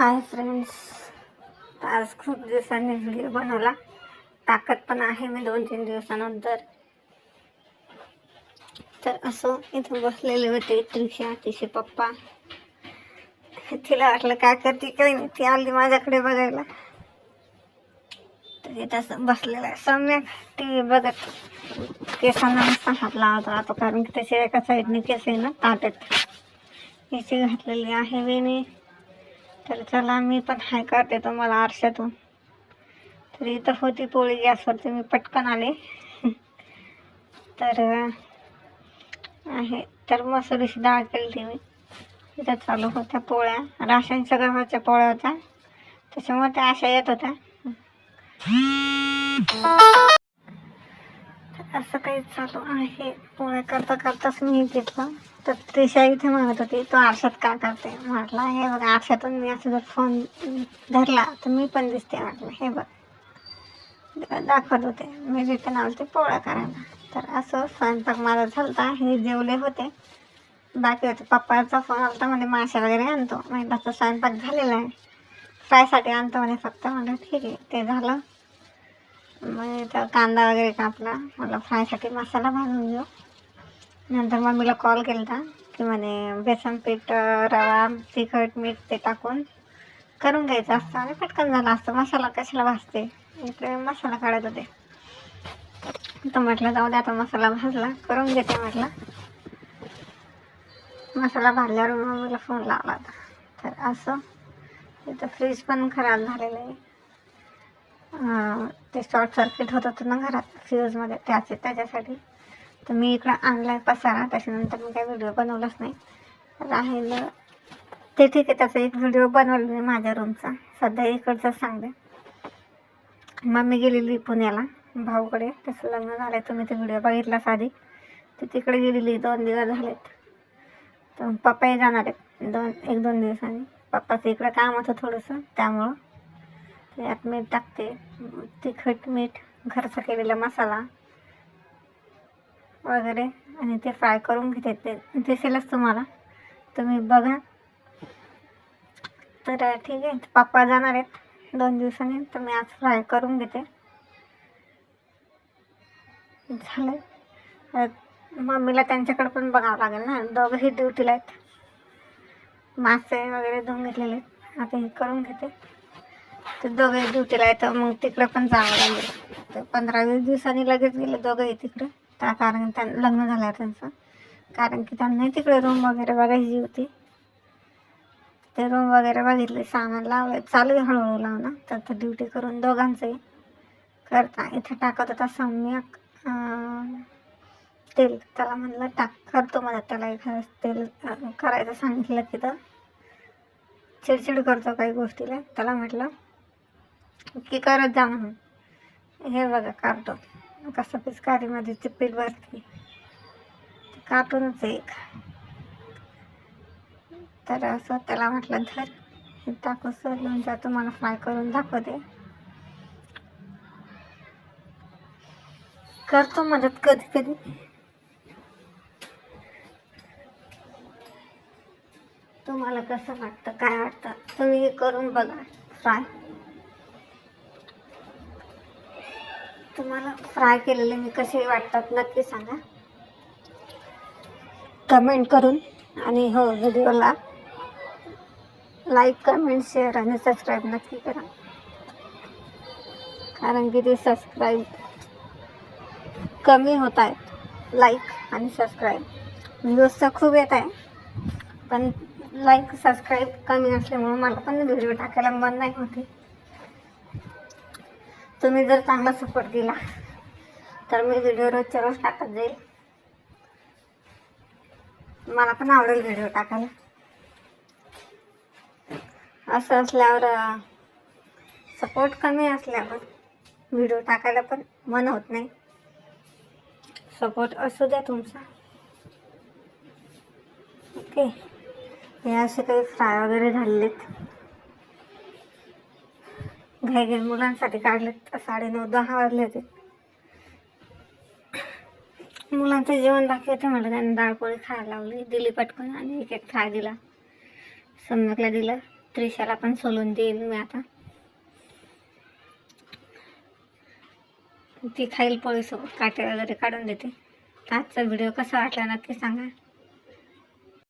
Hi friends, आज खूप दिवसांनी व्हिडिओ बनवला. टाकत पण आहे मी 2-3 दिवसानंतर. तर असं इथं बसलेले होते त्रिशा, तिचे पप्पा. तिला वाटलं काय करते काही नाही, ती आली माझ्याकडे बघायला. तर इथं असं बसलेला आहे सम्यक टी व्ही बघत. केसांना मस्त हात लावत राहतो, कारण की त्याच्या एका साईडने केस आहे ना ताटत. याची घातलेली आहे वेणी. तर चला मी पण हाय करते तुम्हाला आरशातून. तर इथं होती पोळी गॅसवरती, मी पटकन आले. तर आहे तर मसुरीची डाळ केली मी. इथं चालू होत्या पोळ्या, राशनच्या गव्हाच्या पोळ्या होत्या, त्याच्यामुळे त्या अशा येत होत्या. असं काही चालू आहे. पोळ्या करता करताच मी घेतलं. तर त्रिशा इथे म्हणत होती तो आरशात का करते. म्हटलं हे बघ, आरशातून मी असं जर फोन धरला तर मी पण दिसते. म्हटलं हे बघ, दाखवत होते मी रिटर्न आलते पोळ्या करायला. तर असं स्वयंपाक माझा झालता. हे जेवले होते, बाकी होते. पप्पाचा फोन आलता म्हणजे मासे वगैरे आणतो. म्हणजे त्याचा स्वयंपाक झालेला आहे, फ्रायसाठी आणतो म्हणे फक्त. म्हणजे ठीक आहे, ते झालं. मग इथं कांदा वगैरे कापला, मला फ्रायसाठी मसाला भाजून घेऊ. नंतर मम्मीला कॉल केला होता की म्हणे बेसन पीठ, रवा, तिखट, मीठ ते टाकून करून घ्यायचं असतं आणि पटकन झालं असतं. मसाला कशाला भाजते, इकडे मसाला काढत होते. तर म्हटलं जाऊ दे, आता मसाला भाजला करून घेते. म्हटलं मसाला भाजल्यावर मम्मीला फोन लावला होता. तर असं इथं फ्रीज पण खराब झालेलं आहे. ते शॉर्ट सर्किट होत होतं ना घरात फ्यूजमध्ये, त्याच्यासाठी. तर मी इकडं आणलाय पसारा, त्याच्यानंतर मी काही व्हिडिओ बनवलाच नाही. राहिलं ते ठीक आहे, त्याचा एक व्हिडिओ बनवला मी माझ्या रूमचा. सध्या इकडचं सांगते. मम्मी गेलेली पुण्याला भाऊकडे, त्याचं लग्न झालं आहे. तुम्ही ते व्हिडिओ बघितलाच आधी. ती तिकडे गेलेली 2 दिवस झालेत. तर पप्पाही जाणार आहेत 1-2 दिवसांनी. पप्पाचं इकडं काम होतं थोडंसं, त्यामुळं. त्यात मीठ टाकते, तिखट, मीठ, घरचा केलेला मसाला वगैरे, आणि ते फ्राय करून घेते. ते दिसेलच तुम्हाला, तुम्ही बघा. तर ठीक आहे, पप्पा जाणार आहेत 2 दिवसांनी, तर मी आज फ्राय करून घेते. झालं. मम्मीला त्यांच्याकडे पण बघावं लागेल ना, दोघंही ड्युटीला आहेत. मासे वगैरे धुवून घेतलेले आहेत, आता हे करून घेते. तर दोघंही ड्युटीला आहेत, तर मग तिकडे पण जावं लागेल. तर 15-20 दिवसांनी लगेच गेले दोघंही तिकडे. त्या कारण त्यांना लग्न झालं त्यांचं, कारण की त्यांना तिकडे रूम वगैरे बघायची होती. ते रूम वगैरे बघितले, सामान लावलं, चालू आहे हळूहळू लावणं. तर ड्युटी करून दोघांचंही करता. इथं टाकत होता सम्यक तेल. त्याला म्हणलं टाक, करतो मला. त्याला एखादं तेल करायचं सांगितलं की तर चिडचिड करतो काही गोष्टीला. त्याला म्हटलं की करत जा म्हणून. हे बघा कार्टून कसं पिचकारीमध्ये चिपीट भरते, कार्टूनच एक. तर असं त्याला म्हटलं धर, हे टाकू सर लोणचं, तुम्हाला फ्राय करून दाखवते. करतो मदत कधी कधी. तुम्हाला कसं वाटतं, काय वाटतं, तुम्ही करून बघा फ्राय. तुम्हाला फ्राय केलेले मी कसे वाटतात नक्की सांगा कमेंट करून. आणि हो, व्हिडिओला लाईक, कमेंट, शेअर आणि सबस्क्राईब नक्की करा, कारण की ते सबस्क्राईब कमी होत आहेत. लाईक आणि सबस्क्राईब व्ह्यूज तर खूप येत आहे, पण लाईक सबस्क्राईब कमी असल्यामुळे मला पण व्हिडिओ टाकायला मन नाही होते. तुम्ही जर चांगला सपोर्ट दिला तर मी व्हिडिओ रोजच्या रोज टाकत जाईल. मला पण आवडेल व्हिडिओ टाकायला. असं असल्यावर, सपोर्ट कमी असल्यावर व्हिडिओ टाकायला पण मन होत नाही. सपोर्ट असू द्या तुमचा. ओके. हे असे काही फ्राय वगैरे झालेत, घाई मुलांसाठी काढलेत. 9:30-10 वाजले होते. मुलांचं जेवण बाकी होतं, मला त्यांनी डाळ पोळी खायला लावली, दिली पटकन. आणि एक फ्राय दिला, सम्यकला दिला. त्रिशाला पण सोलून देईल मी आता. ती खाईल पोळीसोबत, काटे वगैरे काढून देते. आजचा व्हिडिओ कसा वाटला नक्की सांगा.